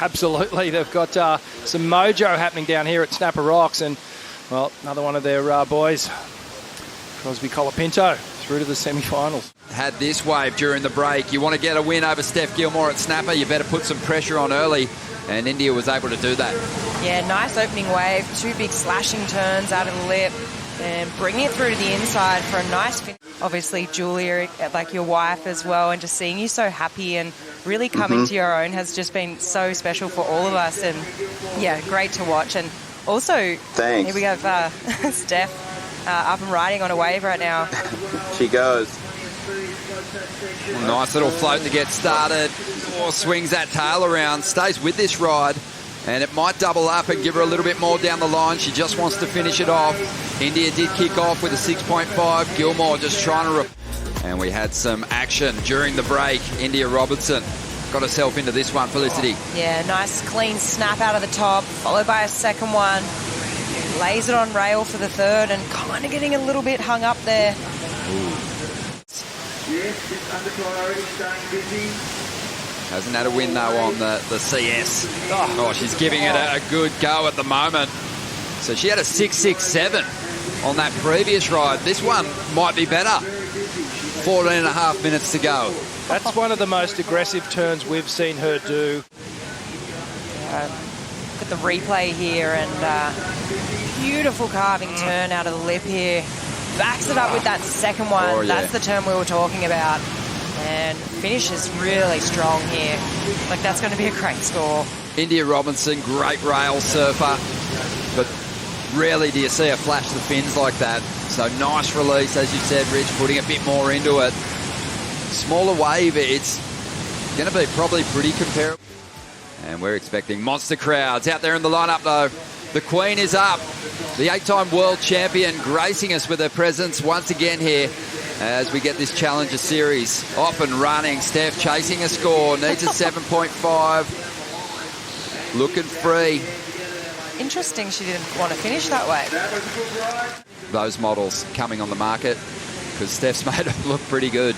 Absolutely. They've got some mojo happening down here at Snapper Rocks. And, well, another one of their boys, Crosby Colapinto, through to the semi-finals. Had this wave during the break. You want to get a win over S.Gilmore at Snapper, you better put some pressure on early. And India was able to do that. Yeah, nice opening wave. 2 big slashing turns out of the lip. And bringing it through to the inside for a nice finish. Obviously, Julia, like your wife as well, and just seeing you so happy and really coming to your own has just been so special for all of us. And, yeah, great to watch. And also, thanks. Here we have Steph up and riding on a wave right now. She goes. Nice little float to get started. Oh, swings that tail around, stays with this ride. And it might double up and give her a little bit more down the line. She just wants to finish it off. India did kick off with a 6.5. Gilmore just trying to... And we had some action during the break. I.Robinson got herself into this one, Felicity. Yeah, nice clean snap out of the top, followed by a second one. Lays it on rail for the third and kind of getting a little bit hung up there. Yes, just under priority, staying busy. Hasn't had a win, though, on the CS. Oh, she's giving it a good go at the moment. So she had a 6.67 on that previous ride. This one might be better. 14 and a half minutes to go. That's one of the most aggressive turns we've seen her do. Look at the replay here and beautiful carving turn out of the lip here. Backs it up with that second one. Oh, yeah. That's the turn we were talking about. And finishes really strong here. Like, that's going to be a great score. I.Robinson, great rail surfer, but rarely do you see her flash the fins like that. So nice release, as you said, Rich, putting a bit more into it. Smaller wave, it's going to be probably pretty comparable. And we're expecting monster crowds out there in the lineup, though. The Queen is up. The 8-time world champion gracing us with her presence once again here as we get this Challenger Series off and running. Steph chasing a score, needs a 7.5. Looking free. Interesting she didn't want to finish that way. Those models coming on the market because Steph's made it look pretty good.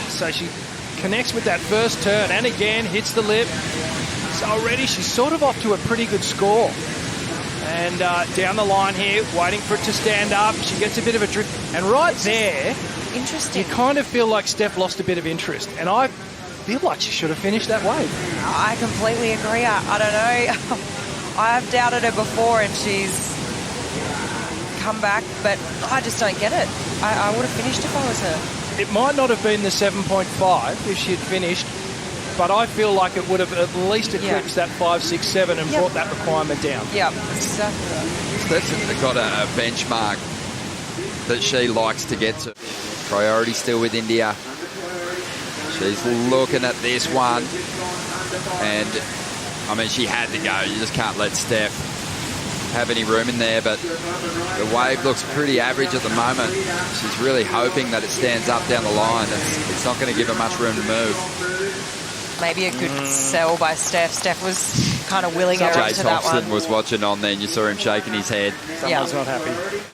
So she connects with that first turn and again hits the lip. So already she's sort of off to a pretty good score. And down the line here, waiting for it to stand up. She gets a bit of a drift. And right there, interesting. You kind of feel like Steph lost a bit of interest. And I feel like she should have finished that wave. I completely agree. I don't know. I've doubted her before and she's come back, but I just don't get it. I would have finished if I was her. It might not have been the 7.5 if she had finished, but I feel like it would have at least eclipsed that 5, 6, 7 and brought that requirement down. Yeah, exactly. Steph's got a benchmark that she likes to get to. Priority still with India. She's looking at this one. And, I mean, she had to go. You just can't let Steph have any room in there, but the wave looks pretty average at the moment. She's really hoping that it stands up down the line. It's not going to give her much room to move. Maybe a good sell by Steph. Steph was kind of willing her into that one. Thompson was watching on there and you saw him shaking his head. Someone's not happy.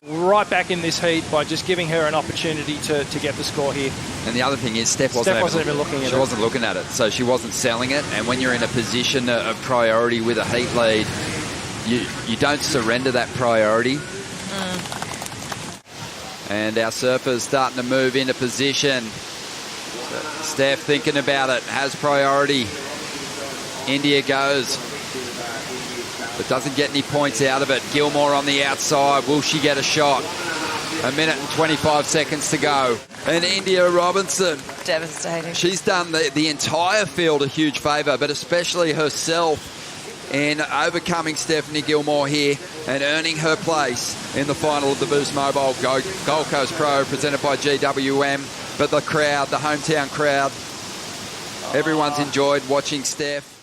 Right back in this heat by just giving her an opportunity to get the score here. And the other thing is Steph wasn't even looking at it. She wasn't looking at it, so she wasn't selling it. And when you're in a position of priority with a heat lead, you don't surrender that priority. And our surfer's starting to move into position. Steph thinking about it, has priority. India goes, but doesn't get any points out of it. Gilmore on the outside. Will she get a shot? 1 minute and 25 seconds to go. And I.Robinson. Devastating. She's done the entire field a huge favour, but especially herself in overcoming Stephanie Gilmore here and earning her place in the final of the Boost Mobile Gold Coast Pro presented by GWM. But the crowd, the hometown crowd, everyone's enjoyed watching Steph.